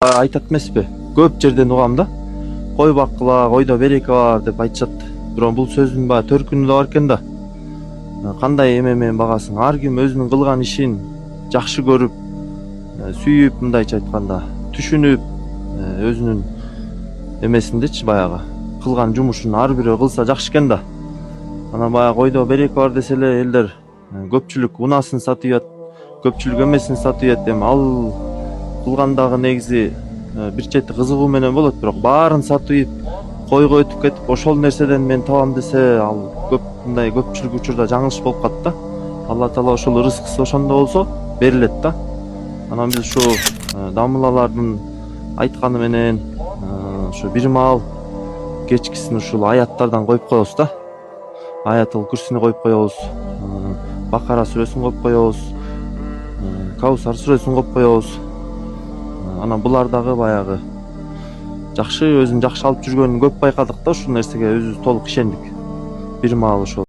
айтат эмеспи, көп жерден угам да, кой баккыла, койдо береке бар деп айтышат. Бирок бул сөздүн баягы төркүнү да бар экен да. Кандай эме менен багасың? Ар ким өзүнүн кылган ишин жакшы көрүп, сүйүп, мындайча айтканда түшүнүп, өзүнүн эмесиндечи баягы кылган жумушун ар бирөө кылса жакшы экен да. Анан баягы койдо береке бар десе эле элдер көпчүлүк унасын сатып ийет, көпчүлүк эмесин сатып ийет. Эми ал кылгандагы негизи бир чети кызыгуу менен болот, бирок баарын сатып ийип койго өтүп кетип ошол нерседен мен табам десе, ал мындай көпчүлүк учурда жаңылыш болуп калат да. Алла таала ошол ырыскысы ошондо болсо берилет да. Анан биз ушу дамылалардын айтканы менен ушу бир маал кечкисин ушул аяттардан коюп коебуз да. Аятыл курсини коюп коебуз, Бакара сүрөсүн коюп коебуз, Каусар сүрөсүн коюп коебуз. Анан булар дагы баягы жакшы, өзүн жакшы алып жүргөнүн көп байкадык да, ушул нерсеге өзүбүз толук ишендик. Бир маал ошол